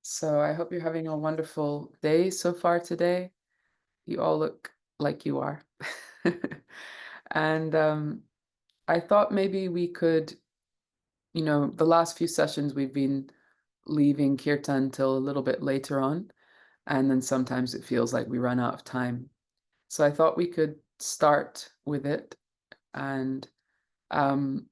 So I hope you're having a wonderful day so far today. You all look like you are. And I thought maybe we could, the last few sessions we've been leaving kirtan till a little bit later on, and then sometimes it feels like we run out of time. So I thought we could start with it and um,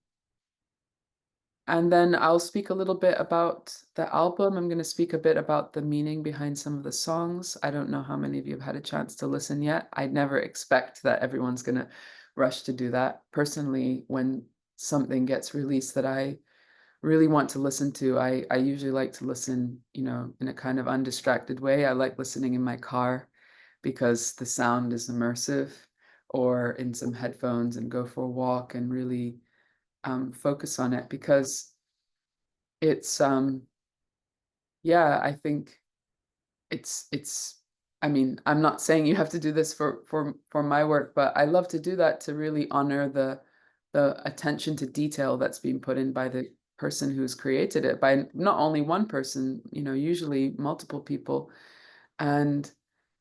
And then I'll speak a little bit about the album. I'm going to speak a bit about the meaning behind some of the songs. I don't know how many of you have had a chance to listen yet. I'd never expect that everyone's going to rush to do that. Personally, when something gets released that I really want to listen to, I usually like to listen, in a kind of undistracted way. I like listening in my car because the sound is immersive, or in some headphones and go for a walk and really focus on it because it's yeah, I think it's I mean, I'm not saying you have to do this for my work, but I love to do that to really honor the attention to detail that's being put in by the person who's created it, by not only one person, usually multiple people. And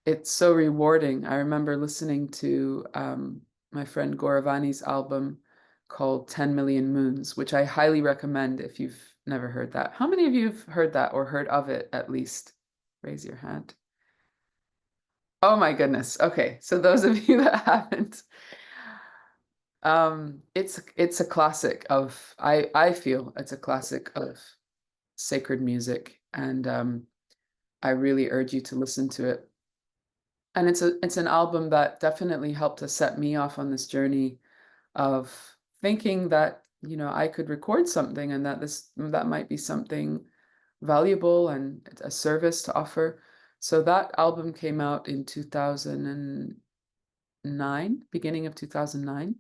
it's so rewarding. I remember listening to my friend Goravani's album called 10 Million Moons, which I highly recommend if you've never heard that. How many of you have heard that or heard of it at least? Raise your hand. Oh my goodness. Okay. So those of you that haven't, it's a classic of I feel it's a classic of sacred music, and I really urge you to listen to it. And it's an album that definitely helped to set me off on this journey of thinking that, I could record something and that might be something valuable and a service to offer. So that album came out in 2009, beginning of 2009.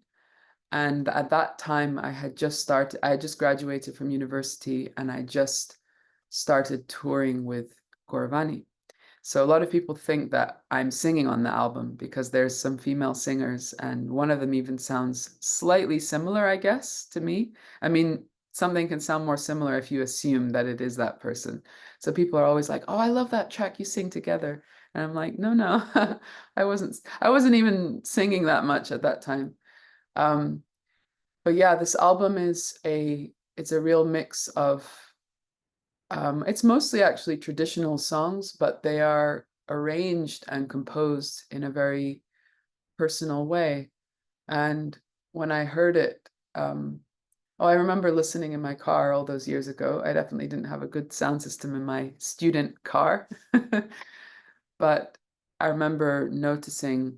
And at that time, I had just graduated from university and I just started touring with Goravani. So a lot of people think that I'm singing on the album because there's some female singers, and one of them even sounds slightly similar, I guess, to me. I mean, something can sound more similar if you assume that it is that person. So people are always like, "Oh, I love that track you sing together." And I'm like, "No, no. I wasn't even singing that much at that time." Um, but yeah, this album it's a real mix of it's mostly actually traditional songs, but they are arranged and composed in a very personal way. And when I heard it, oh, I remember listening in my car all those years ago. I definitely didn't have a good sound system in my student car, but I remember noticing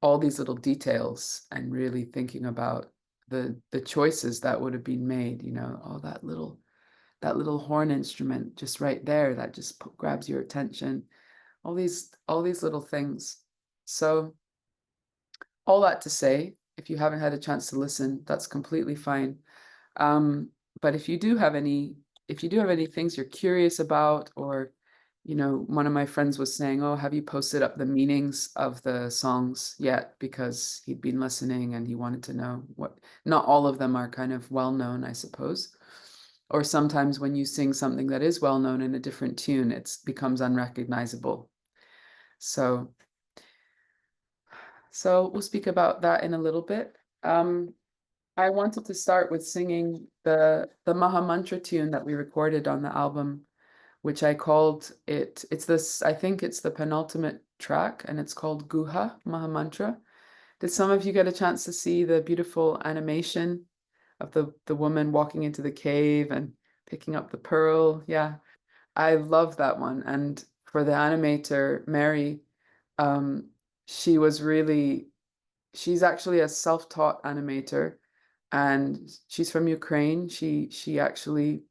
all these little details and really thinking about the choices that would have been made, all that little horn instrument just right there that just grabs your attention, all these little things. So all that to say, if you haven't had a chance to listen, that's completely fine. But if you do have any things you're curious about, or one of my friends was saying, "Oh, have you posted up the meanings of the songs yet?" Because he'd been listening and he wanted to know what. Not all of them are kind of well known, I suppose. Or sometimes when you sing something that is well known in a different tune, it becomes unrecognizable. So, so we'll speak about that in a little bit. I wanted to start with singing the Maha Mantra tune that we recorded on the album, which I called it. I think it's the penultimate track, and it's called Guha Maha Mantra. Did some of you get a chance to see the beautiful animation of the woman walking into the cave and picking up the pearl? Yeah, I love that one. And for the animator, Mary, um, she was really, she's actually a self-taught animator, and she's from Ukraine. She actually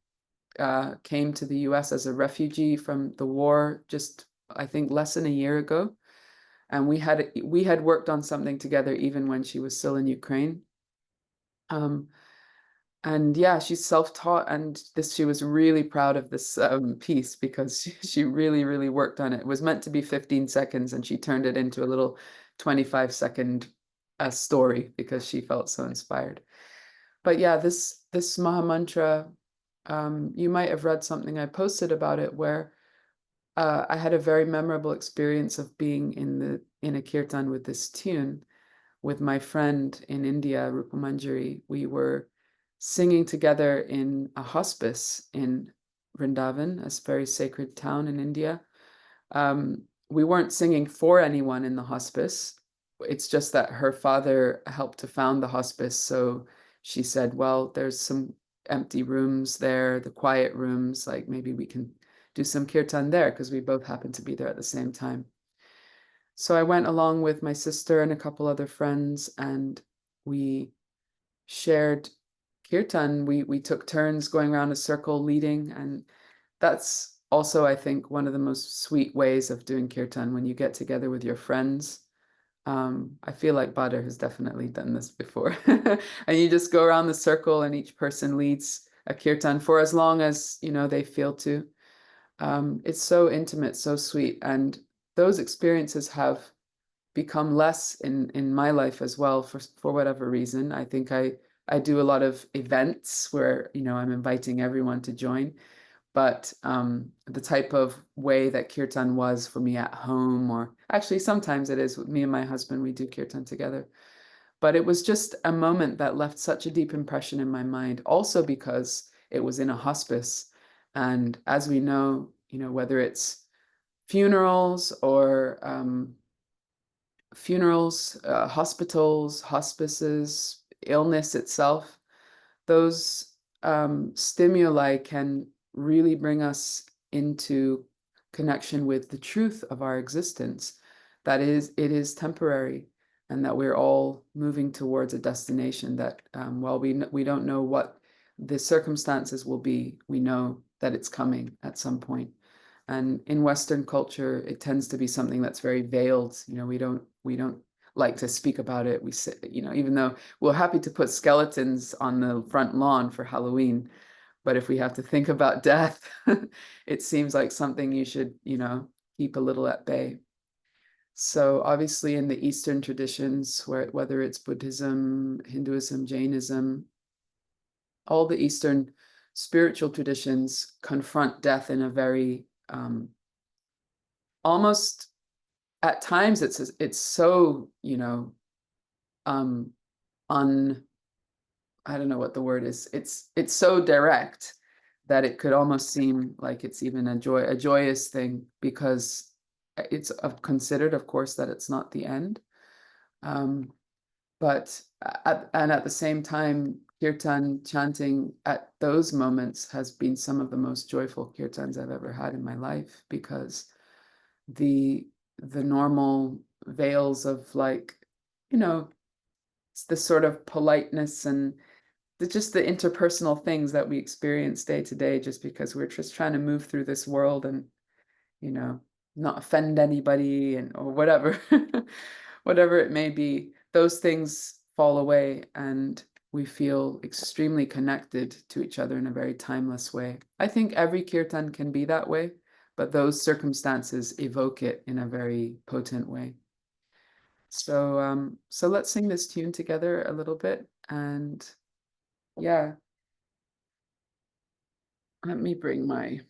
came to the US as a refugee from the war just, I think, less than a year ago. And we had worked on something together even when she was still in Ukraine. Um, And yeah, she's self-taught, and she was really proud of this piece because she really, really worked on it. It was meant to be 15 seconds, and she turned it into a little 25-second story because she felt so inspired. But yeah, this Maha Mantra, you might have read something I posted about it where I had a very memorable experience of being in a kirtan with this tune with my friend in India, Rupa Manjari. We were singing together in a hospice in Vrindavan, a very sacred town in India. We weren't singing for anyone in the hospice. It's just that her father helped to found the hospice. So she said, well, there's some empty rooms there, the quiet rooms, like maybe we can do some kirtan there because we both happened to be there at the same time. So I went along with my sister and a couple other friends, and we shared kirtan. We took turns going around a circle leading, and that's also, I think, one of the most sweet ways of doing kirtan when you get together with your friends. I feel like Badr has definitely done this before. And you just go around the circle and each person leads a kirtan for as long as, they feel to. It's so intimate, so sweet. And those experiences have become less in my life as well for whatever reason. I think I do a lot of events where, I'm inviting everyone to join. But the type of way that kirtan was for me at home, or actually sometimes it is with me and my husband, we do kirtan together. But it was just a moment that left such a deep impression in my mind, also because it was in a hospice. And as we know, whether it's funerals or hospitals, hospices, illness itself, those stimuli can really bring us into connection with the truth of our existence. That is, it is temporary, and that we're all moving towards a destination that, while we don't know what the circumstances will be, we know that it's coming at some point. And in Western culture, it tends to be something that's very veiled. We don't like to speak about it. We say, even though we're happy to put skeletons on the front lawn for Halloween, but if we have to think about death, it seems like something you should, keep a little at bay. So obviously in the Eastern traditions, whether it's Buddhism, Hinduism, Jainism, all the Eastern spiritual traditions confront death in a very almost, at times it's so, un I don't know what the word is. It's so direct that it could almost seem like it's even a joyous thing, because it's considered, of course, that it's not the end. But at the same time, kirtan chanting at those moments has been some of the most joyful kirtans I've ever had in my life, because the normal veils of, like, the sort of politeness and just the interpersonal things that we experience day to day, just because we're just trying to move through this world and, not offend anybody, or whatever, whatever it may be, those things fall away, and we feel extremely connected to each other in a very timeless way. I think every kirtan can be that way, but those circumstances evoke it in a very potent way. So let's sing this tune together a little bit, and yeah, let me bring my.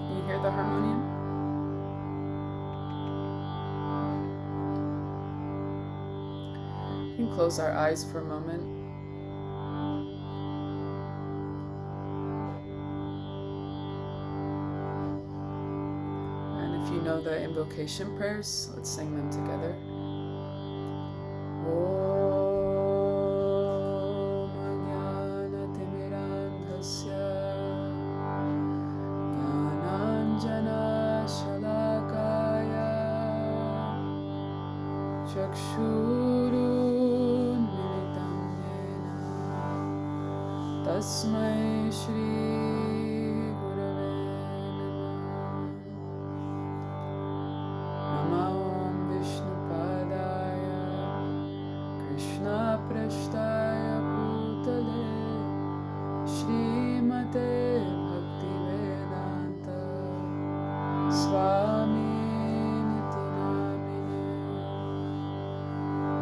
Can you hear the harmonium? We can close our eyes for a moment. And if you know the invocation prayers, let's sing them together. Tasmai Shri Gurave Namah. Namah Om Vishnu Padaya Krishna Prashtaya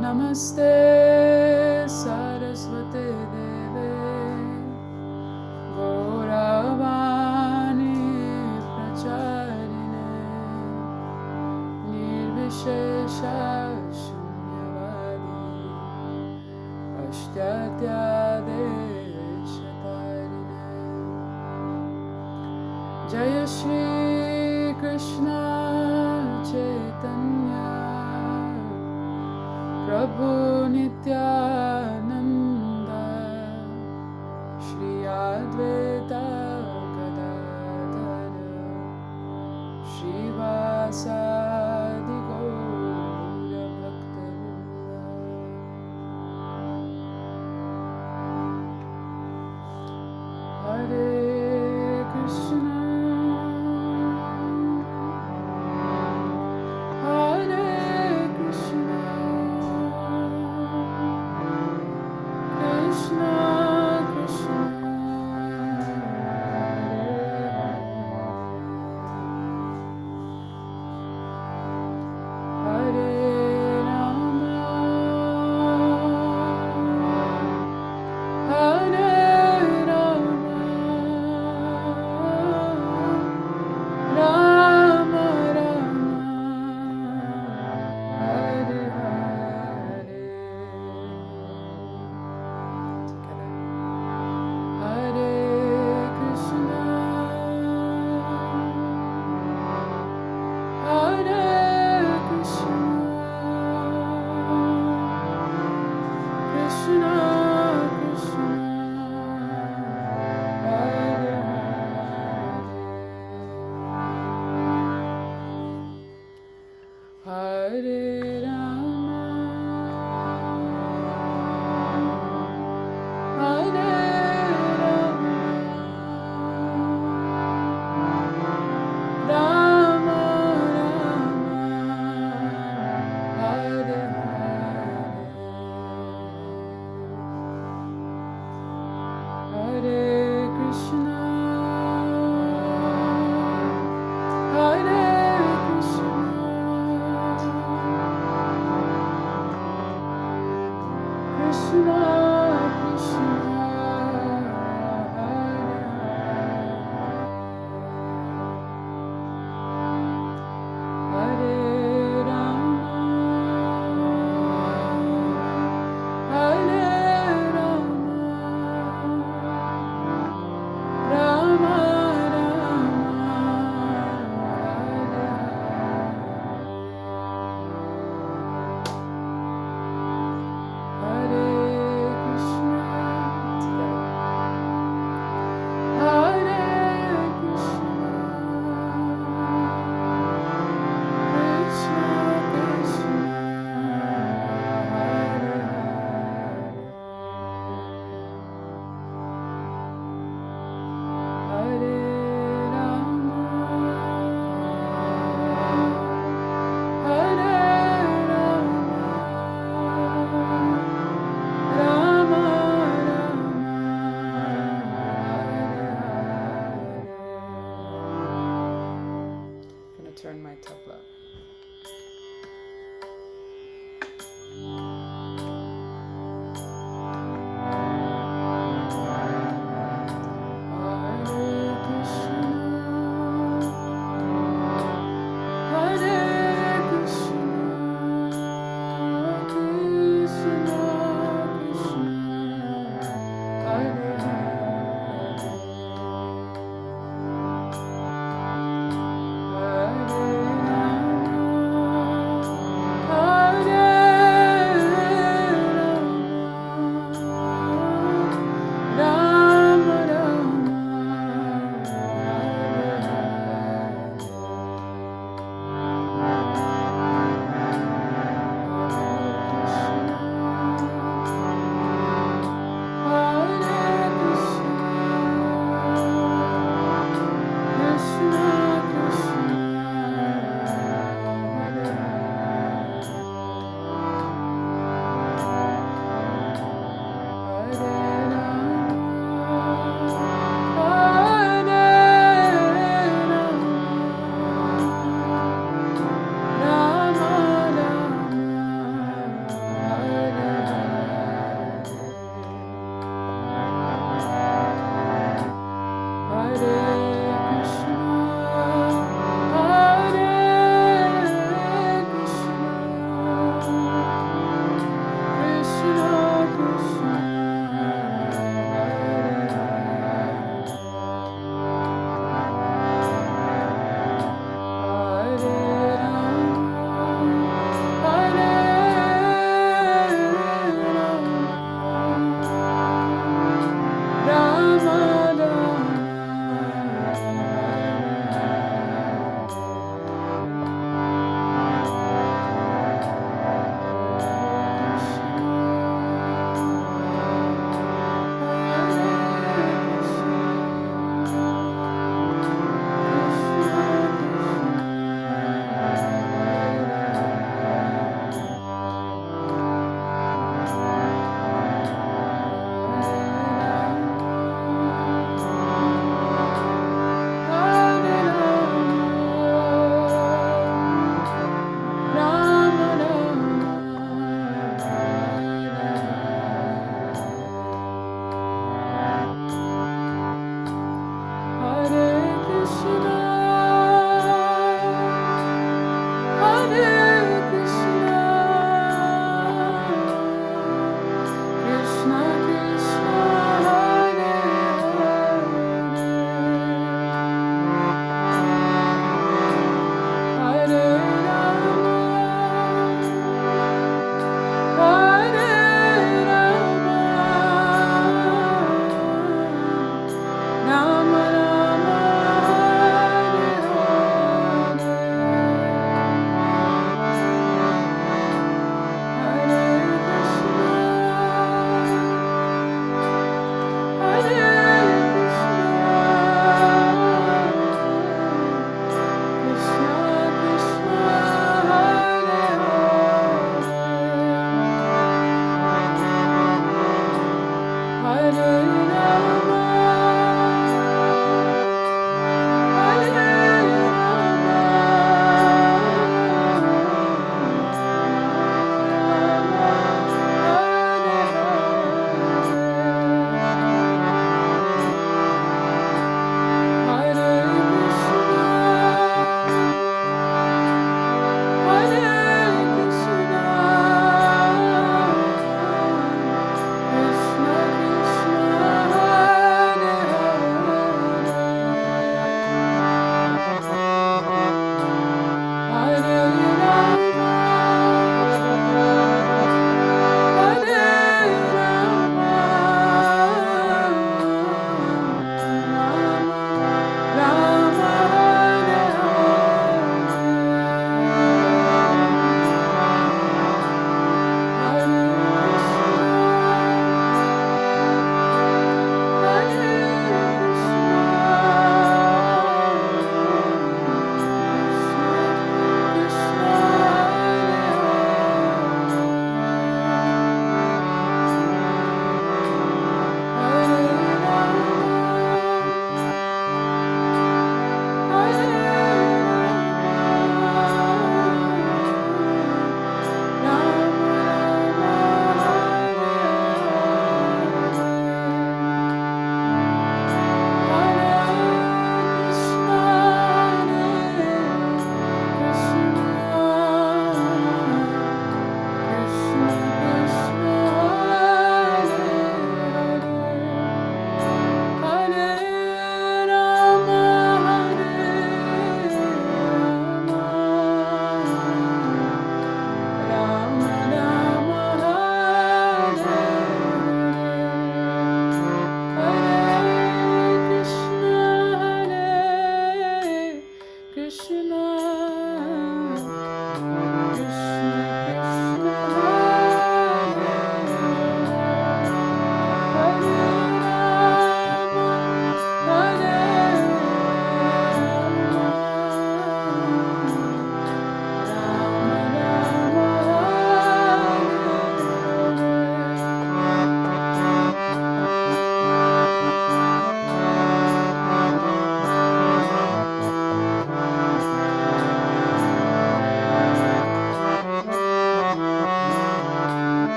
Namaste Saraswate Deve Gauravani Pracharine Nirvishesha Shunyavadi Pashtya Deshatarine Jaya Shri Krishna Chaitanya Prabhu Nityananda Shri Advaita Gadadhara Shri Vasadi Gaura Bhaktavinda Hare Krishna Hare Krishna Krishna Krishna Hare Rama Hare Rama Rama Rama Hare Hare Together. Hare Krishna Hare Krishna Krishna Krishna Hare Hare Hare Rama Hare Rama Rama Rama Hare Hare Krishna Hare Krishna Krishna Krishna Hare Hare Rama Hare Rama Rama Rama Hare Hare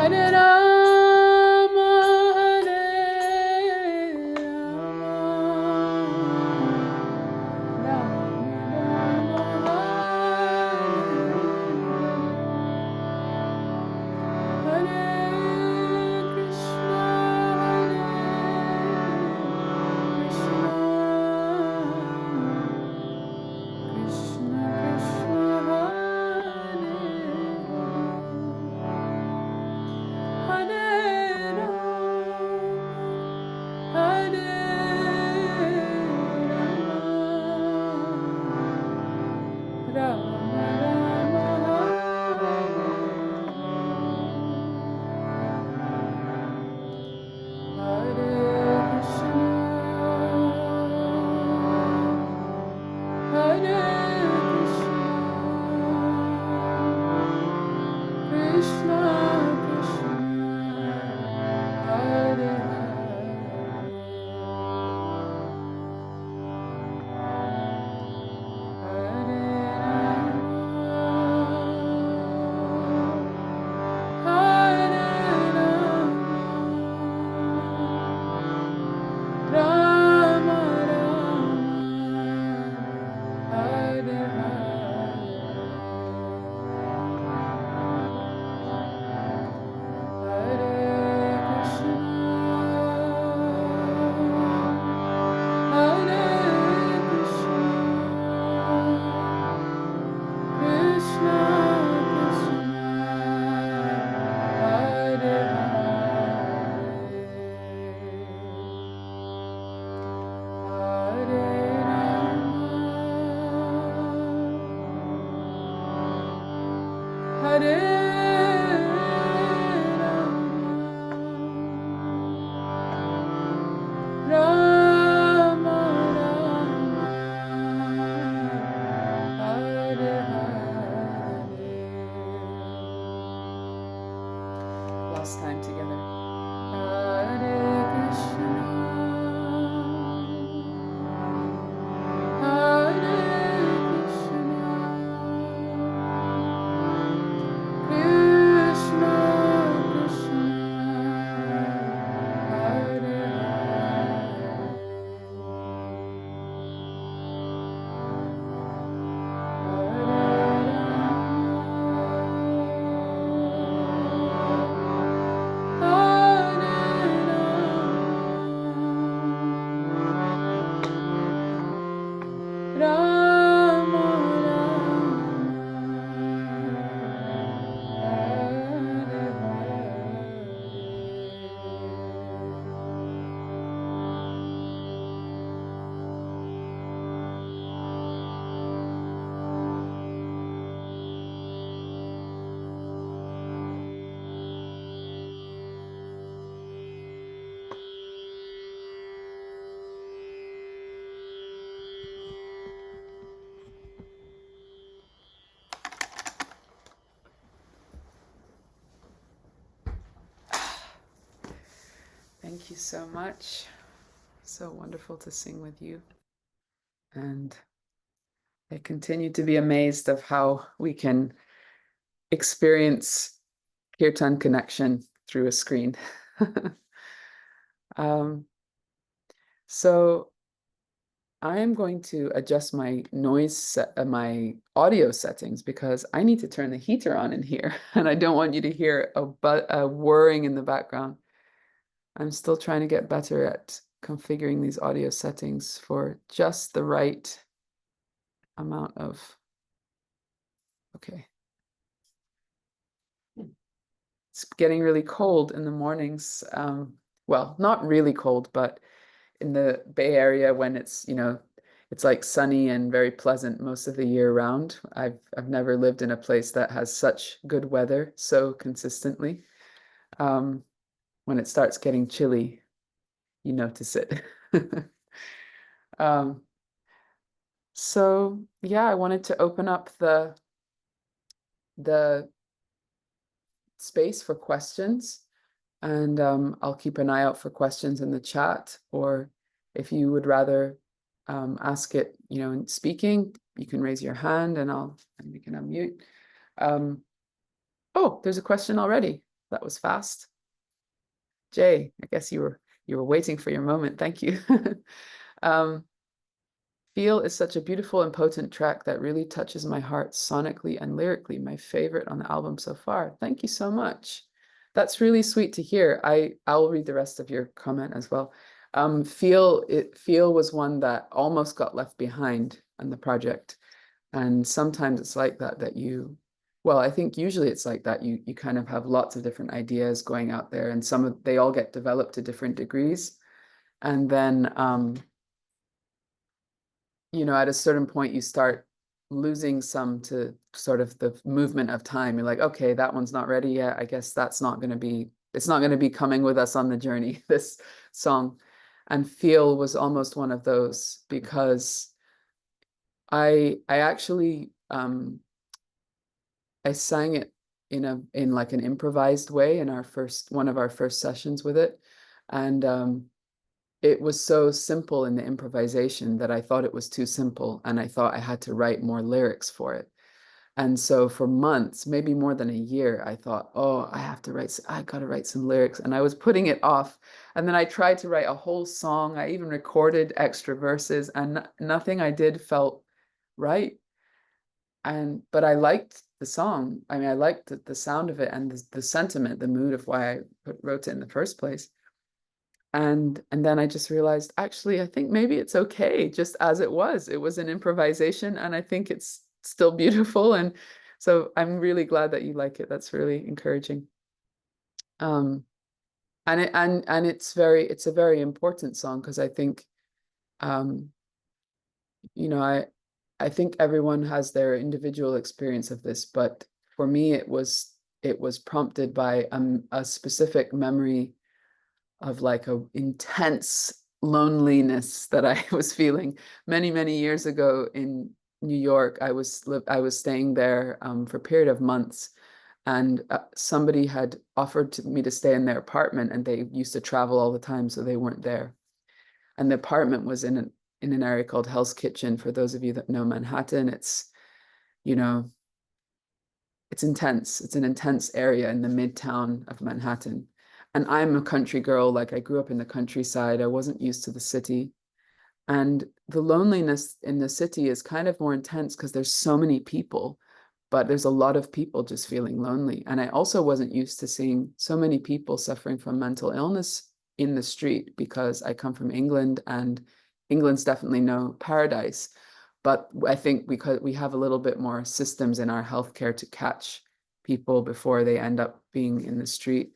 Hare Rama, Hare Last time together. Hare Krishna, Hare Krishna, Krishna Krishna, Hare Thank you so much. So wonderful to sing with you. And I continue to be amazed of how we can experience kirtan connection through a screen. So I am going to adjust my my audio settings because I need to turn the heater on in here and I don't want you to hear a whirring in the background. I'm still trying to get better at configuring these audio settings for just the right amount of, okay. It's getting really cold in the mornings. Well, not really cold, but in the Bay Area when it's, it's like sunny and very pleasant most of the year round. I've never lived in a place that has such good weather so consistently. When it starts getting chilly, you notice it. So yeah, I wanted to open up the space for questions, and I'll keep an eye out for questions in the chat, or if you would rather ask it, in speaking, you can raise your hand and we can unmute. Oh, there's a question already. That was fast. Jay, I guess you were waiting for your moment. Thank you. Um, Feel is such a beautiful and potent track that really touches my heart sonically and lyrically. My favorite on the album so far. Thank you so much. That's really sweet to hear. I'll read the rest of your comment as well. Feel was one that almost got left behind on the project. And sometimes it's like that well, I think usually it's like that. You kind of have lots of different ideas going out there, and they all get developed to different degrees. And then at a certain point, you start losing some to sort of the movement of time. You're like, okay, that one's not ready yet. I guess it's not going to be coming with us on the journey, this song. And Feel was almost one of those because I actually I sang it in like an improvised way in one of our first sessions with it. And it was so simple in the improvisation that I thought it was too simple, and I thought I had to write more lyrics for it. And so for months, maybe more than a year, I thought, oh, I got to write some lyrics. And I was putting it off. And then I tried to write a whole song. I even recorded extra verses, and nothing I did felt right. But I liked the song. I mean, I liked the sound of it and the sentiment, the mood of why I wrote it in the first place. And then I just realized, actually, I think maybe it's okay just as it was. It was an improvisation, and I think it's still beautiful. And so I'm really glad that you like it. That's really encouraging. Um, and it's a very important song because I think um, you know, I think everyone has their individual experience of this, but for me it was prompted by a specific memory of like a intense loneliness that I was feeling many, many years ago in New York. I was staying there for a period of months, and somebody had offered me to stay in their apartment, and they used to travel all the time, so they weren't there. And the apartment was in an area called Hell's Kitchen. For those of you that know Manhattan, you know, it's intense. It's an intense area in the midtown of Manhattan. And I'm a country girl, like I grew up in the countryside. I wasn't used to the city. And the loneliness in the city is kind of more intense because there's so many people, but there's a lot of people just feeling lonely. And I also wasn't used to seeing so many people suffering from mental illness in the street because I come from England, and England's definitely no paradise. But I think because we have a little bit more systems in our healthcare to catch people before they end up being in the street.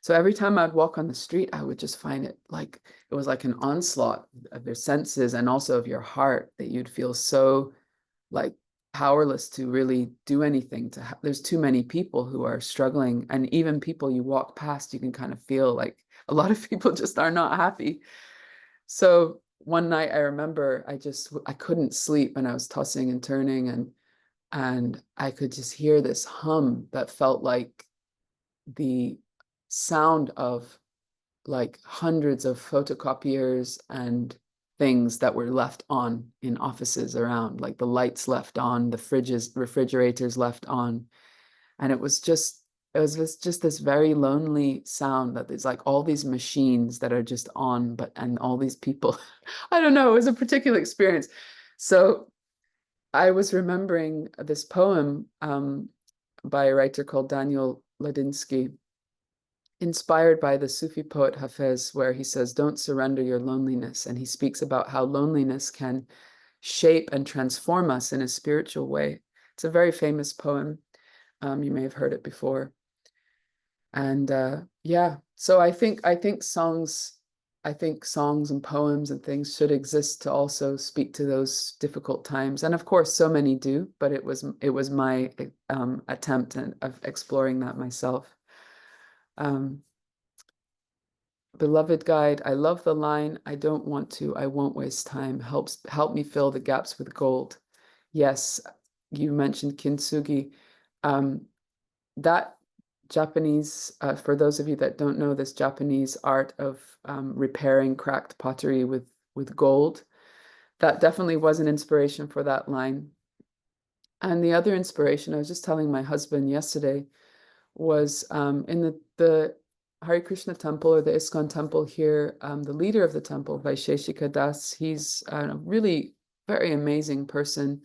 So every time I'd walk on the street, I would just find it like it was like an onslaught of your senses and also of your heart, that you'd feel so like powerless to really do anything. There's too many people who are struggling, and even people you walk past, you can kind of feel like a lot of people just are not happy. So one night I remember I couldn't sleep, and I was tossing and turning, and I could just hear this hum that felt like the sound of like hundreds of photocopiers and things that were left on in offices around, like the lights left on, the refrigerators left on. And it was just this very lonely sound, that there's like all these machines that are just on, and all these people. I don't know, it was a particular experience. So I was remembering this poem by a writer called Daniel Ladinsky, inspired by the Sufi poet Hafez, where he says, "Don't surrender your loneliness." And he speaks about how loneliness can shape and transform us in a spiritual way. It's a very famous poem. You may have heard it before. And yeah, so I think songs and poems and things should exist to also speak to those difficult times. And of course, so many do, but it was my attempt of exploring that myself. Um, Beloved guide, I love the line, I don't want to, I won't waste time. Help me fill the gaps with gold. Yes, you mentioned kintsugi. That Japanese, for those of you that don't know, this Japanese art of repairing cracked pottery with gold, that definitely was an inspiration for that line. And the other inspiration, I was just telling my husband yesterday, was in the Hare Krishna temple or the ISKCON temple here. The leader of the temple, Vaisheshika Das, he's a really very amazing person.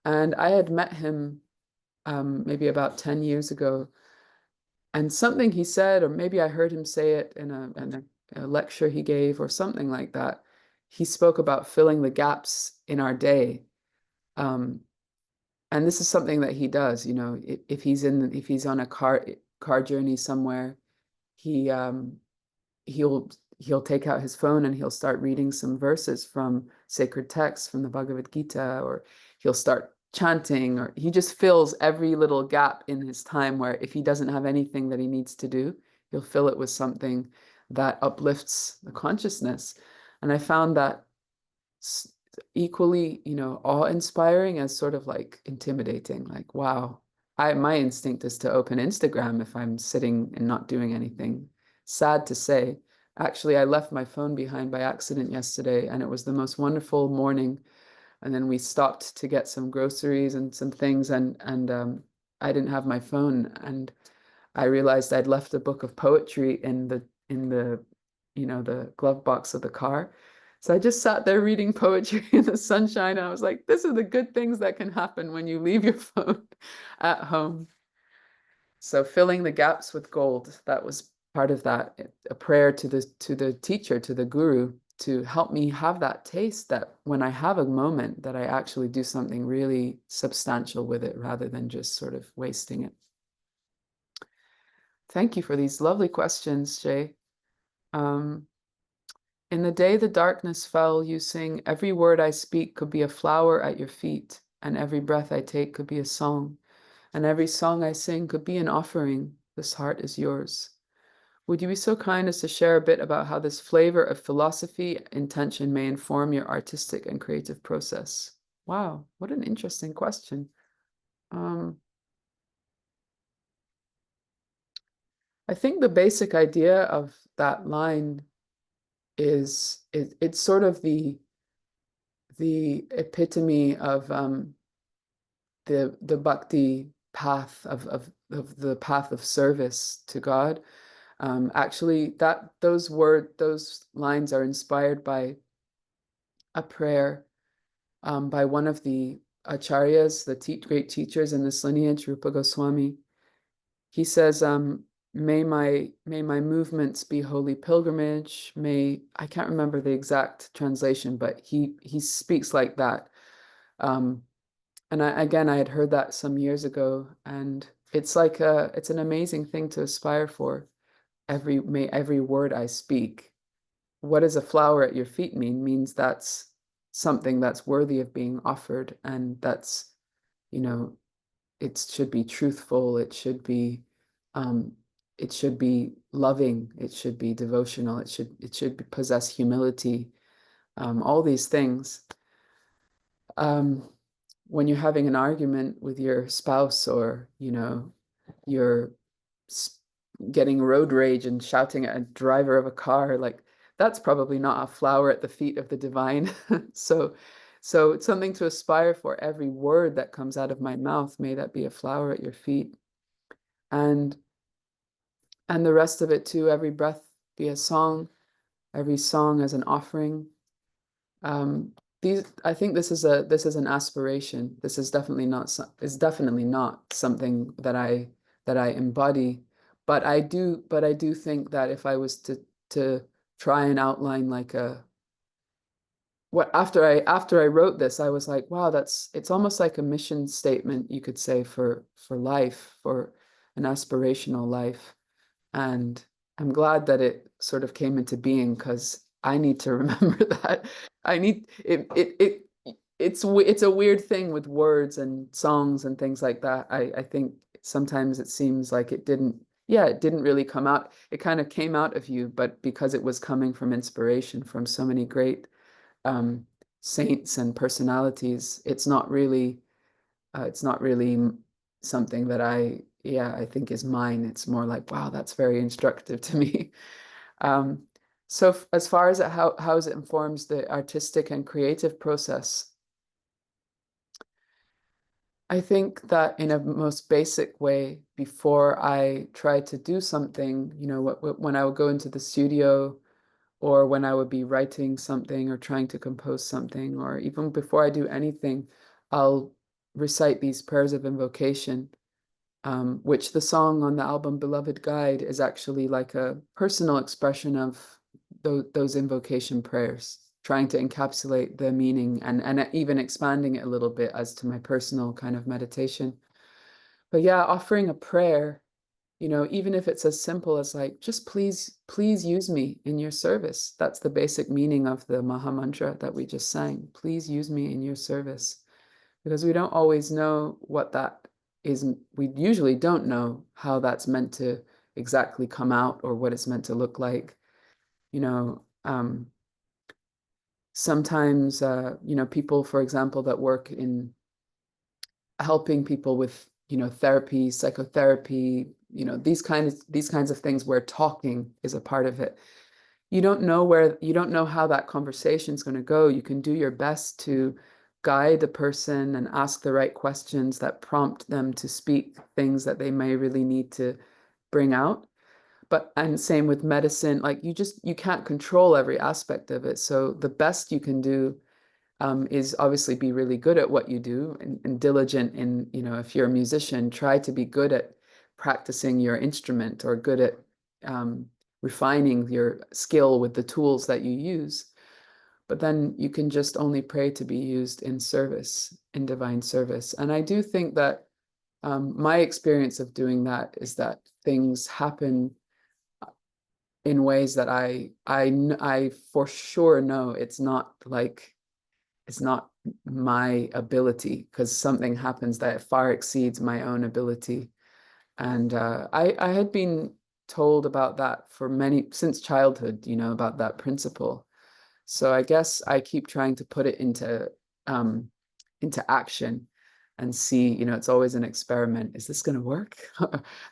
And I had met him maybe about 10 years ago. And something he said, or maybe I heard him say it in a lecture he gave or something like that. He spoke about filling the gaps in our day. Um, and this is something that he does, you know, if he's on a car journey somewhere, he he'll he'll take out his phone and he'll start reading some verses from sacred texts from the Bhagavad Gita, or he'll start chanting, or he just fills every little gap in his time where if he doesn't have anything that he needs to do, he'll fill it with something that uplifts the consciousness. And I found that equally, you know, awe-inspiring as sort of like intimidating. Like, wow, my instinct is to open Instagram if I'm sitting and not doing anything. Sad to say. Actually, I left my phone behind by accident yesterday, and it was the most wonderful morning. And then we stopped to get some groceries and some things, and I didn't have my phone, and I realized I'd left a book of poetry in the you know, the glove box of the car. So I just sat there reading poetry in the sunshine. And I was like, this are the good things that can happen when you leave your phone at home. So filling the gaps with gold, that was part of that, a prayer to the teacher, to the guru, to help me have that taste that when I have a moment that I actually do something really substantial with it rather than just sort of wasting it. Thank you for these lovely questions, Jay. In the day the darkness fell, you sing, every word I speak could be a flower at your feet, and every breath I take could be a song, and every song I sing could be an offering. This heart is yours. Would you be so kind as to share a bit about how this flavor of philosophy intention may inform your artistic and creative process? Wow, what an interesting question. I think the basic idea of that line is it's sort of the epitome of the bhakti path of the path of service to God. Actually, those lines are inspired by a prayer by one of the acharyas, the great teachers in this lineage, Rupa Goswami. He says, may my movements be holy pilgrimage. I can't remember the exact translation, but he speaks like that. And I had heard that some years ago, and it's like it's an amazing thing to aspire for. May every word I speak. What does a flower at your feet mean? Means that's something that's worthy of being offered, and that's, you know, it should be truthful, um, it should be loving, it should be devotional, it should possess humility, all these things. Um, when you're having an argument with your spouse, or, you know, you're getting road rage and shouting at a driver of a car, like that's probably not a flower at the feet of the divine. So it's something to aspire for. Every word that comes out of my mouth, may that be a flower at your feet. And the rest of it too, every breath be a song, every song as an offering. I think this is an aspiration. This is definitely not something that I embody. But I do think that if I was to try and outline like after I wrote this, I was like, wow, it's almost like a mission statement, you could say, for life, for an aspirational life. And I'm glad that it sort of came into being, because I need to remember that. I need it's a weird thing with words and songs and things like that. I think sometimes it seems like it didn't really come out. It kind of came out of you, but because it was coming from inspiration from so many great um, saints and personalities, it's not really something that I think is mine. It's more like, wow, that's very instructive to me. Um, so as far as how it informs the artistic and creative process, I think that in a most basic way, before I try to do something, you know, when I would go into the studio or when I would be writing something or trying to compose something, or even before I do anything, I'll recite these prayers of invocation, which the song on the album Beloved Guide is actually like a personal expression of those invocation prayers, trying to encapsulate the meaning and even expanding it a little bit as to my personal kind of meditation. But yeah, offering a prayer, you know, even if it's as simple as like, just please use me in your service. That's the basic meaning of the Maha Mantra that we just sang. Please use me in your service. Because we don't always know what that is. We usually don't know how that's meant to exactly come out or what it's meant to look like. You know, sometimes, you know, people, for example, that work in helping people with, you know, therapy, psychotherapy, you know, these kinds of things where talking is a part of it. You don't know how that conversation is going to go. You can do your best to guide the person and ask the right questions that prompt them to speak things that they may really need to bring out. But and same with medicine, like you can't control every aspect of it. So the best you can do is obviously be really good at what you do and diligent in, you know, if you're a musician, try to be good at practicing your instrument or good at refining your skill with the tools that you use. But then you can just only pray to be used in service, in divine service. And I do think that my experience of doing that is that things happen in ways that I for sure know it's not my ability, because something happens that far exceeds my own ability. And I had been told about that for since childhood, you know, about that principle. So I guess I keep trying to put it into action and see, you know, it's always an experiment. Is this going to work?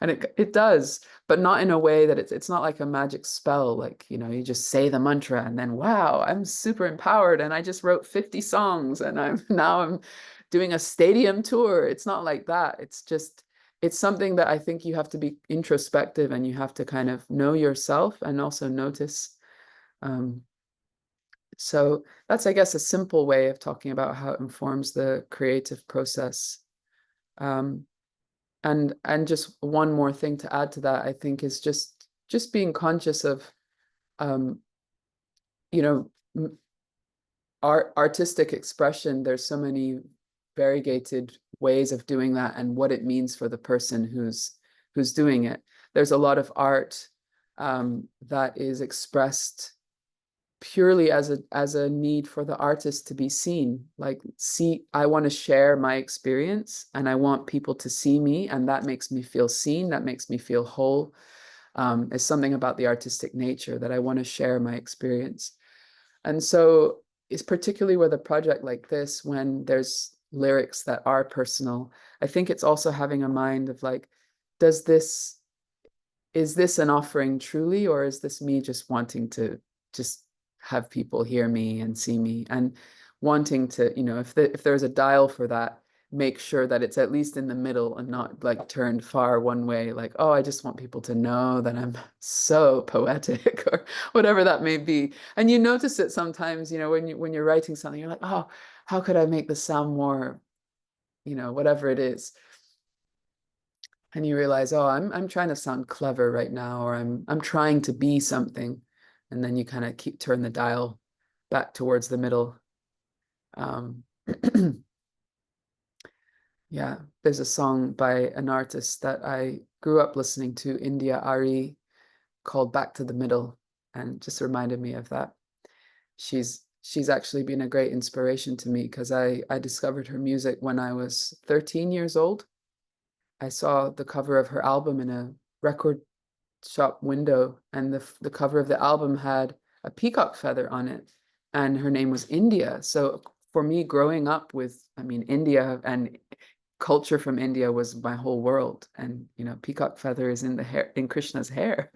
And it does, but not in a way that it's not like a magic spell. Like, you know, you just say the mantra and then, wow, I'm super empowered and I just wrote 50 songs and I'm doing a stadium tour. It's not like that. It's something that I think you have to be introspective and you have to kind of know yourself and also notice. Um, so that's, I guess, a simple way of talking about how it informs the creative process. Um, and just one more thing to add to that, I think, is just being conscious of, um, you know, artistic expression. There's so many variegated ways of doing that and what it means for the person who's doing it. There's a lot of art that is expressed purely as a need for the artist to be seen. Like, see, I want to share my experience and I want people to see me, and that makes me feel seen, that makes me feel whole. It's something about the artistic nature that I want to share my experience. And so it's particularly with a project like this, when there's lyrics that are personal, I think it's also having a mind of like, is this an offering truly, or is this me just wanting to just have people hear me and see me, and wanting to, you know, if there's a dial for that, make sure that it's at least in the middle and not like turned far one way, like, oh, I just want people to know that I'm so poetic or whatever that may be. And you notice it sometimes, you know, when you're writing something, you're like, oh, how could I make this sound more, you know, whatever it is. And you realize, oh, I'm trying to sound clever right now, or I'm trying to be something. And then you kind of turn the dial back towards the middle. Um, yeah, there's a song by an artist that I grew up listening to, India Ari, called Back to the Middle, and just reminded me of that. She's actually been a great inspiration to me because I discovered her music when I was 13 years old. I saw the cover of her album in a record shop window, and the cover of the album had a peacock feather on it, and her name was India. So for me, growing up with, I mean, India and culture from India was my whole world. And, you know, peacock feather is in the hair, in Krishna's hair.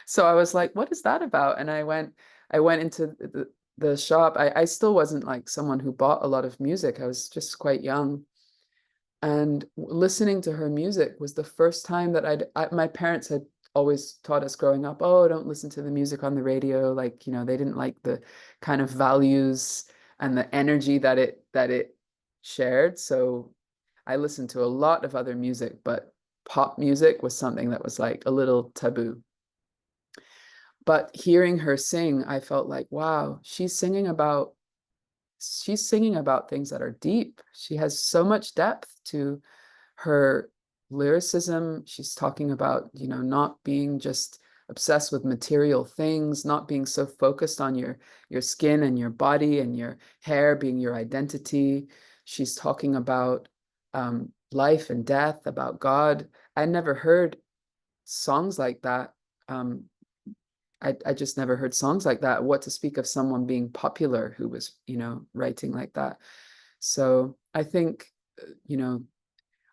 So I was like, what is that about? And I went into the shop. I still wasn't like someone who bought a lot of music. I was just quite young. And listening to her music was the first time that my parents had always taught us growing up, oh, don't listen to the music on the radio. Like, they didn't like the kind of values and the energy that it shared. So I listened to a lot of other music, but pop music was something that was like a little taboo. But hearing her sing, I felt like, wow, she's singing about things that are deep. She has so much depth to her lyricism. She's talking about, not being just obsessed with material things, not being so focused on your skin and your body and your hair being your identity. She's talking about life and death, about God. I never heard songs like that. Um, I just never heard songs like that. What to speak of someone being popular who was, writing like that. So I think,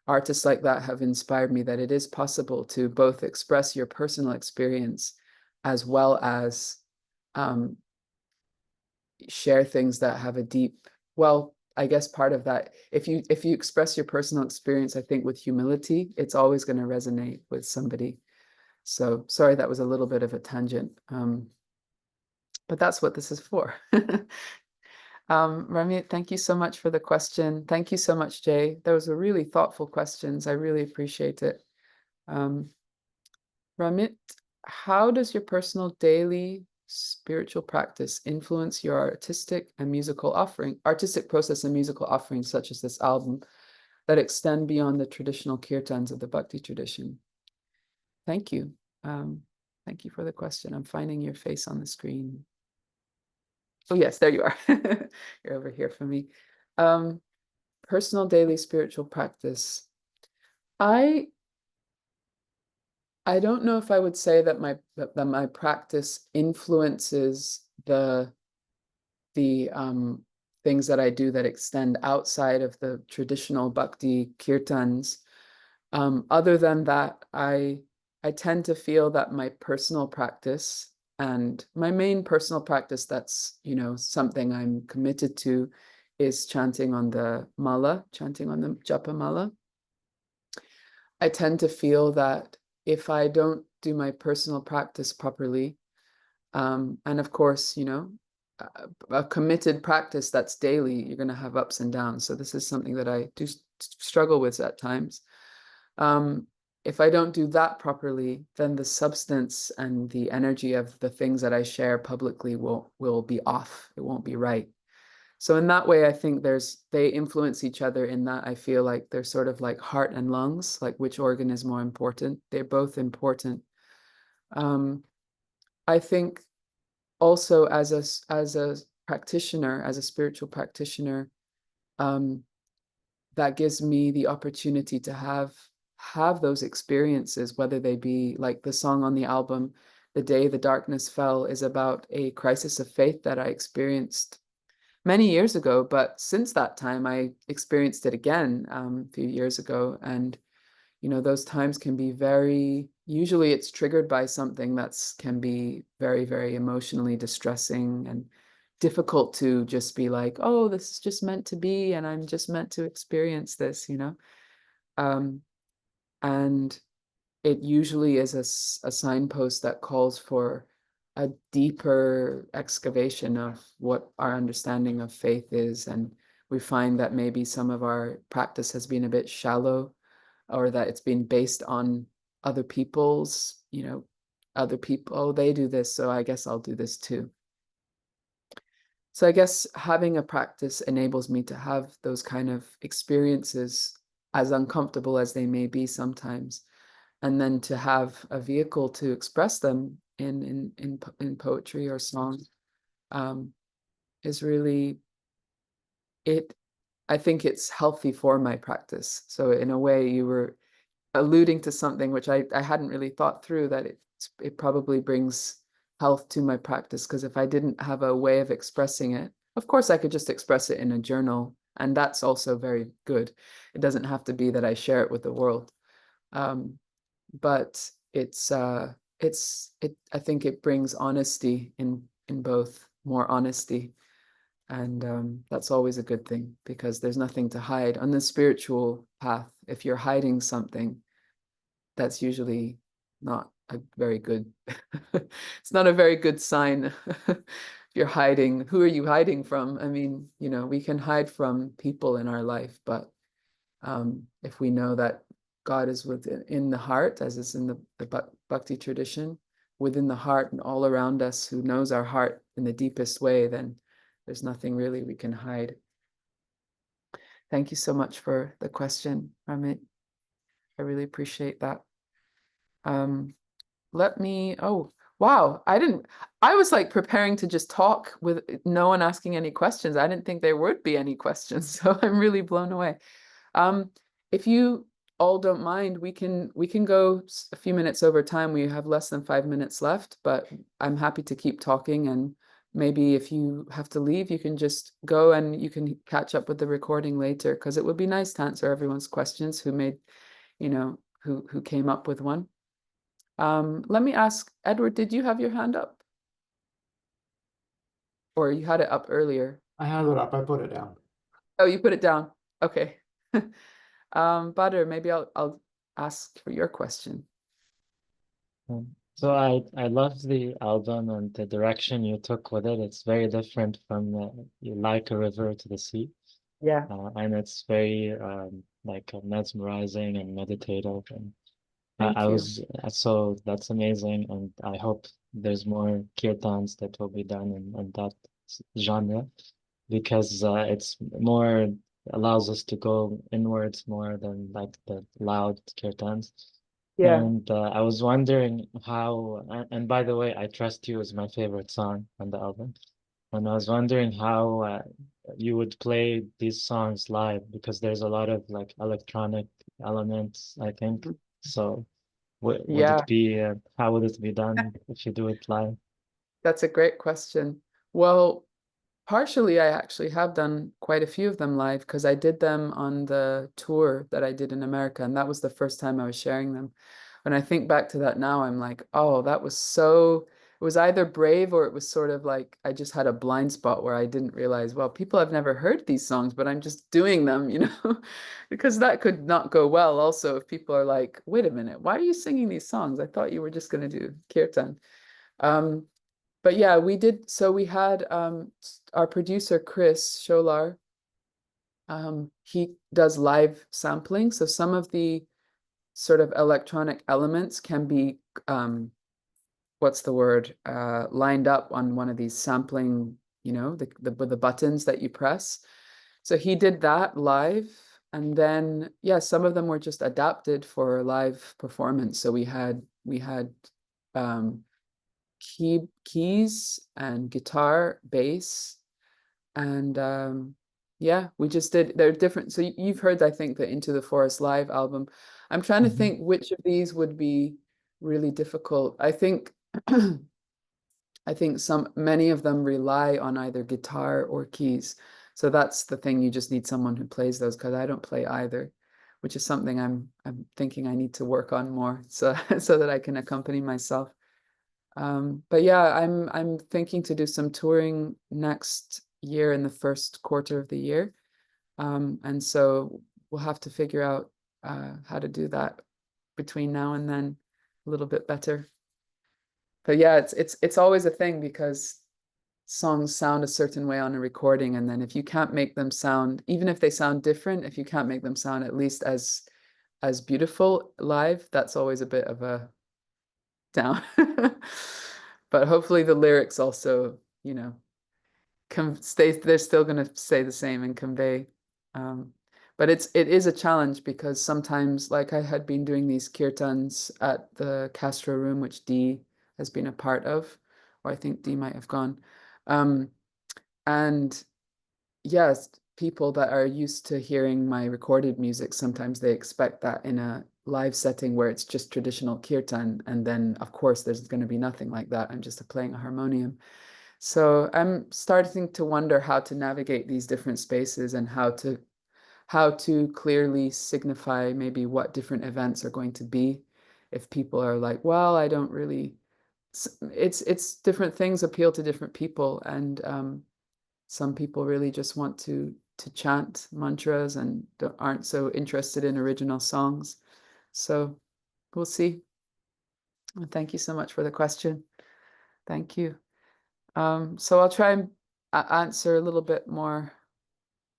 artists like that have inspired me that it is possible to both express your personal experience as well as um, share things that have a deep, well, I guess part of that, if you express your personal experience, I think with humility, it's always going to resonate with somebody. So sorry, that was a little bit of a tangent. But that's what this is for. Ramit, thank you so much for the question. Thank you so much, Jay. Those were really thoughtful questions. I really appreciate it. Um, Ramit, how does your personal daily spiritual practice influence your artistic process and musical offerings, such as this album, that extend beyond the traditional kirtans of the Bhakti tradition? Thank you. Um, thank you for the question. I'm finding your face on the screen. Oh, yes, there you are. You're over here for me. Um, Personal daily spiritual practice. I I don't know if I would say that my practice influences the things that I do that extend outside of the traditional bhakti kirtans. Other than that, I tend to feel that my personal practice and my main personal practice that's, something I'm committed to is chanting on the japa mala. I tend to feel that if I don't do my personal practice properly, and of course, a committed practice that's daily, you're going to have ups and downs. So this is something that I do struggle with at times. Um, if I don't do that properly, then the substance and the energy of the things that I share publicly will be off. It won't be right. So in that way, I think they influence each other in that I feel like they're sort of like heart and lungs, like which organ is more important. They're both important. Um, I think also as a practitioner, as a spiritual practitioner, um, that gives me the opportunity to have those experiences, whether they be like the song on the album, "The Day the Darkness Fell," is about a crisis of faith that I experienced many years ago, but since that time, I experienced it again a few years ago. And, those times can be usually it's triggered by something that's can be very, very emotionally distressing and difficult to just be like, oh, this is just meant to be, and I'm just meant to experience this. Um, and it usually is a signpost that calls for a deeper excavation of what our understanding of faith is. And we find that maybe some of our practice has been a bit shallow, or that it's been based on other people's, other people, oh, they do this, so I guess I'll do this too. So I guess having a practice enables me to have those kind of experiences, as uncomfortable as they may be sometimes, and then to have a vehicle to express them in poetry or song, um, is really it. I think it's healthy for my practice. So in a way, you were alluding to something which I hadn't really thought through, that it probably brings health to my practice, because if I didn't have a way of expressing it, of course I could just express it in a journal, and that's also very good. It doesn't have to be that I share it with the world. But I think it brings honesty in both, more honesty. And that's always a good thing because there's nothing to hide. On the spiritual path, if you're hiding something, that's usually not a very good, it's not a very good sign. If you're hiding, who are you hiding from? I mean, you know, we can hide from people in our life, but if we know that God is within the heart, as is in the Bhakti tradition, within the heart and all around us, who knows our heart in the deepest way, then there's nothing really we can hide. Thank you so much for the question, Ramit. I really appreciate that. Let me, oh, wow. I was like preparing to just talk with no one asking any questions. I didn't think there would be any questions. So I'm really blown away. Um, if you all don't mind, we can go a few minutes over time. We have less than 5 minutes left, but I'm happy to keep talking. And maybe if you have to leave, you can just go and you can catch up with the recording later, because it would be nice to answer everyone's questions who made, you know, who came up with one. Let me ask, Edward, did you have your hand up? Or you had it up earlier? I had it up. I put it down. Oh, you put it down. Okay. Badr, maybe I'll ask for your question. So I love the album and the direction you took with it. It's very different from You Like a River to the Sea. Yeah. And it's very like mesmerizing and meditative. And Thank I you. was so that's amazing. And I hope there's more kirtans that will be done in that genre because it's more allows us to go inwards more than like the loud kirtans. Yeah. And I was wondering how, and by the way, I Trust You is my favorite song on the album. And I was wondering how you would play these songs live because there's a lot of like electronic elements, I think. So would Yeah, it be, how would it be done if you do it live? that's a great question. Well, partially, I actually have done quite a few of them live because I did them on the tour that I did in America, and that was the first time I was sharing them. When I think back to that now, I'm like, oh, that was so, it was either brave or it was sort of like I just had a blind spot where I didn't realize, well, people have never heard these songs, but I'm just doing them, you know, because that could not go well also if people are like, wait a minute, why are you singing these songs? I thought you were just going to do kirtan. Um, but yeah, we did. So we had our producer, Chris Scholar. He does live sampling. So some of the sort of electronic elements can be, what's the word, lined up on one of these sampling, you know, the buttons that you press. So he did that live. And then, yeah, some of them were just adapted for live performance. So we had um, keys and guitar, bass, and yeah, we just did. They're different. So you've heard, I think, the Into the Forest live album. I'm trying to think which of these would be really difficult. I think many of them rely on either guitar or keys. So that's the thing. You just need someone who plays those because I don't play either, which is something I'm thinking I need to work on more so so that I can accompany myself. But yeah, I'm thinking to do some touring next year in the first quarter of the year. And so we'll have to figure out how to do that between now and then a little bit better. But yeah, it's always a thing because songs sound a certain way on a recording, and then if you can't make them sound, even if they sound different, if you can't make them sound at least as beautiful live, that's always a bit of a down. But hopefully the lyrics also, you know, they're still going to stay the same and convey. Um, but it is a challenge because sometimes, like I had been doing these kirtans at the Castro Room, which Dee has been a part of, or I think Dee might have gone. Um, and yes, people that are used to hearing my recorded music, sometimes they expect that in a live setting where it's just traditional kirtan. And then, of course, there's going to be nothing like that. I'm just playing a harmonium. So I'm starting to wonder how to navigate these different spaces and how to clearly signify maybe what different events are going to be. If people are like, well, I don't really, it's different things appeal to different people. And Some people really just want to chant mantras and aren't so interested in original songs. So we'll see. And thank you so much for the question. Thank you. So I'll try and answer a little bit more.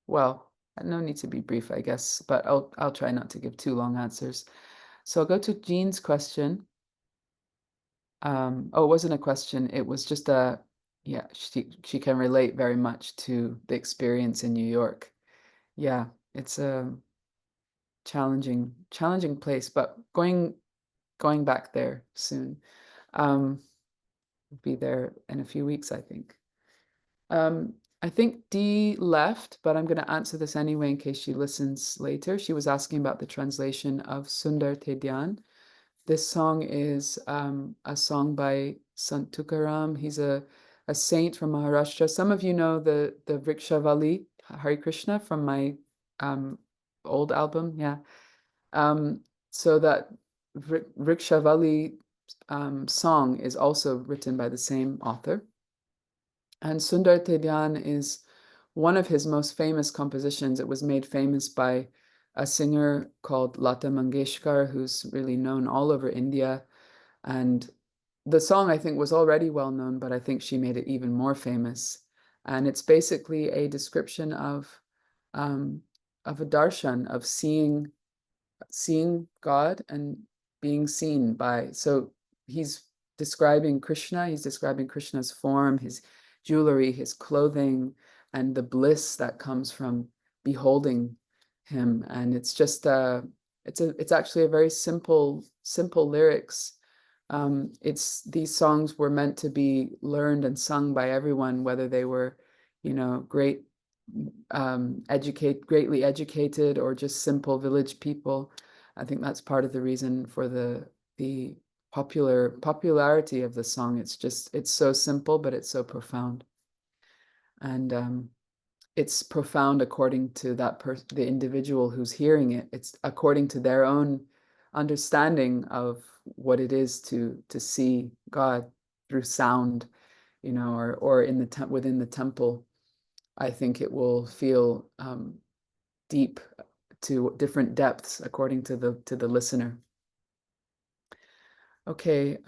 Well, no need to be brief, I guess, but I'll try not to give too long answers. So I'll go to Jean's question. Oh, it wasn't a question. It was just yeah, she can relate very much to the experience in New York. Yeah, it's a challenging place, but going back there soon. Be there in a few weeks, I think. I think Dee left, but I'm going to answer this anyway in case she listens later. She was asking about the translation of Sundar Tedyan. This song is a song by Sant Tukaram. He's a saint from Maharashtra. Some of you know the Vrikshavali Hare Krishna from my um, old album. Yeah. So that Vrikshavali song is also written by the same author. And Sundar Tedyan is one of his most famous compositions. It was made famous by a singer called Lata Mangeshkar, who's really known all over India. And the song, I think, was already well known, but I think she made it even more famous. And it's basically a description um, of a darshan, of seeing God and being seen by. So he's describing Krishna, he's describing Krishna's form, his jewelry, his clothing, and the bliss that comes from beholding him. And it's just it's actually a very simple lyrics. It's these songs were meant to be learned and sung by everyone, whether they were, greatly educated or just simple village people. I think that's part of the reason for the popularity of the song. It's so simple, but it's so profound. And it's profound according to the individual who's hearing it. It's according to their own understanding of what it is to see God through sound, or in within the temple. I think it will feel deep to different depths according to the listener. Okay,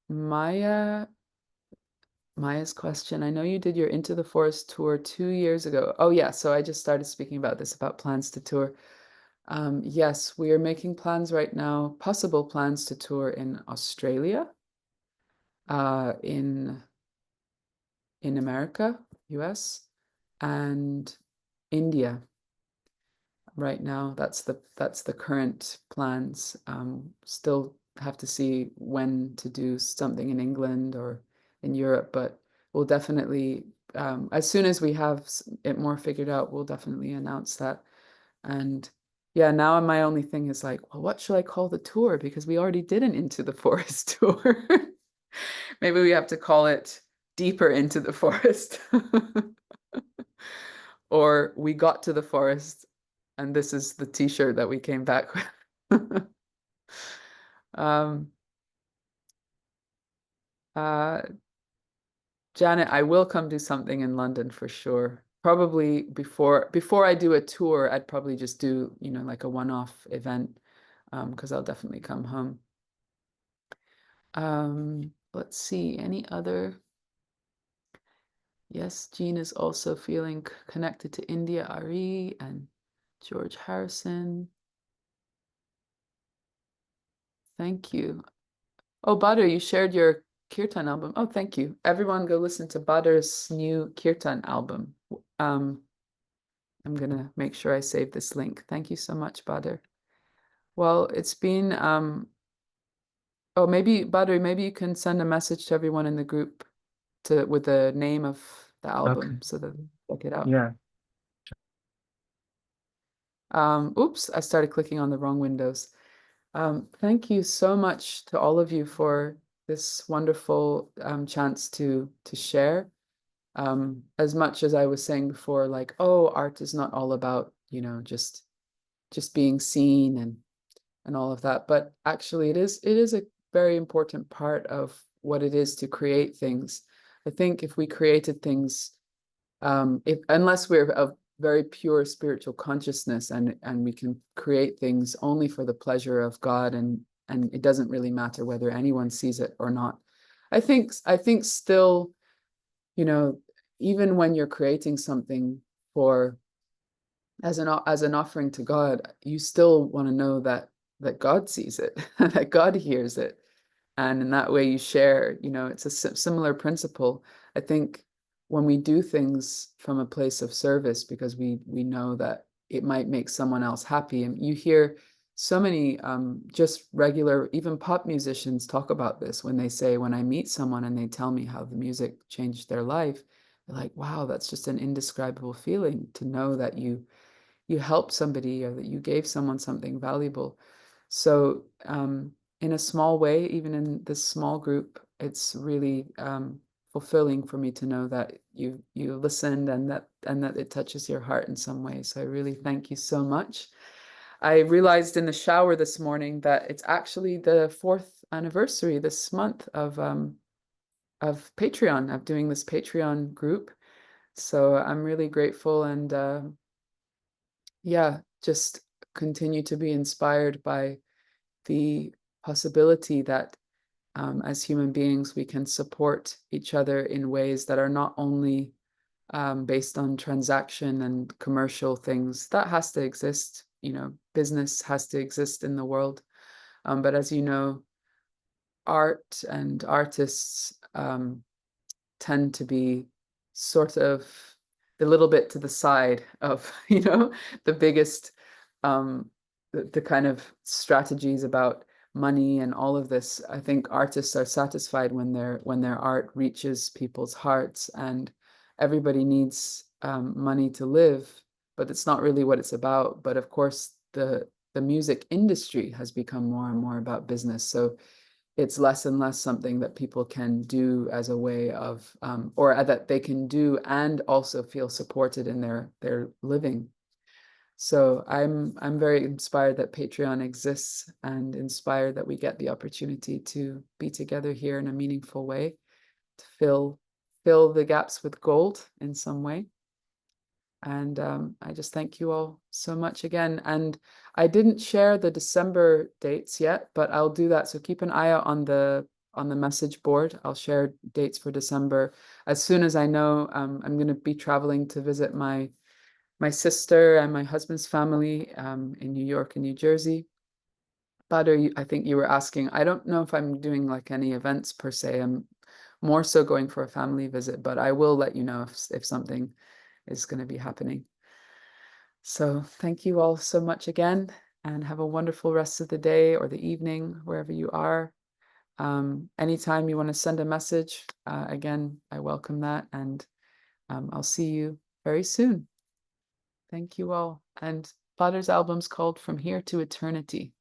Maya's question. I know you did your Into the Forest tour 2 years ago. Oh yeah, so I just started speaking about this, about plans to tour. Yes, we are making plans right now, possible plans to tour in Australia, in America, US, and India. Right now, that's the current plans. Still have to see when to do something in England or in Europe, but we'll definitely, as soon as we have it more figured out, we'll definitely announce that. And yeah, now my only thing is like, well, what should I call the tour? Because we already did an Into the Forest tour. Maybe we have to call it Deeper into the Forest. Or we got to the forest and this is the t-shirt that we came back with. um, uh, Janet, I will come do something in London for sure. Probably before I do a tour, I'd probably just do, like a one-off event, because I'll definitely come home. Let's see, any other? Yes, Jean is also feeling connected to India, Ari and George Harrison. Thank you. Oh, Badr, you shared your Kirtan album. Oh, thank you. Everyone go listen to Badr's new Kirtan album. I'm gonna make sure I save this link. Thank you so much, Badr. Well, it's been oh, maybe Badr, maybe you can send a message to everyone in the group with the name of the Okay. album so that they check it out. Yeah. Oops, I started clicking on the wrong windows. Thank you so much to all of you for this wonderful chance to share. As much as I was saying before, like, oh, art is not all about, just being seen and all of that, but actually it is a very important part of what it is to create things. I think if we created things if unless we're of very pure spiritual consciousness and we can create things only for the pleasure of God, and it doesn't really matter whether anyone sees it or not. I think still, you know, even when you're creating something for as an offering to God, you still want to know that God sees it, that God hears it, and in that way you share. It's a similar principle. I think when we do things from a place of service because we know that it might make someone else happy, and you hear so many just regular, even pop musicians talk about this when they say, when I meet someone and they tell me how the music changed their life, they're like, wow, that's just an indescribable feeling to know that you helped somebody or that you gave someone something valuable. So in a small way, even in this small group, it's really fulfilling for me to know that you listened and that it touches your heart in some way. So I really thank you so much. I realized in the shower this morning that it's actually the 4th anniversary this month of Patreon, of doing this Patreon group. So I'm really grateful, and yeah, just continue to be inspired by the possibility that as human beings, we can support each other in ways that are not only based on transaction and commercial things. That has to exist. Business has to exist in the world. But as you know, art and artists tend to be sort of a little bit to the side of, the biggest, the kind of strategies about money and all of this. I think artists are satisfied when their art reaches people's hearts, and everybody needs money to live, but it's not really what it's about. But of course, the music industry has become more and more about business. So it's less and less something that people can do as a way of, or that they can do and also feel supported in their living. So I'm very inspired that Patreon exists, and inspired that we get the opportunity to be together here in a meaningful way, to fill the gaps with gold in some way. And I just thank you all so much again. And I didn't share the December dates yet, but I'll do that. So keep an eye out on the message board. I'll share dates for December as soon as I know. I'm going to be traveling to visit my sister and my husband's family in New York and New Jersey. Badr, I think you were asking. I don't know if I'm doing like any events per se. I'm more so going for a family visit, but I will let you know if something is going to be happening. So thank you all so much again, and have a wonderful rest of the day or the evening, wherever you are. Anytime you want to send a message, again, I welcome that, and I'll see you very soon. Thank you all. And Badr's album's called From Here to Eternity.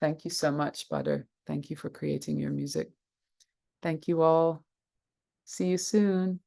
Thank you so much, Badr. Thank you for creating your music. Thank you all. See you soon.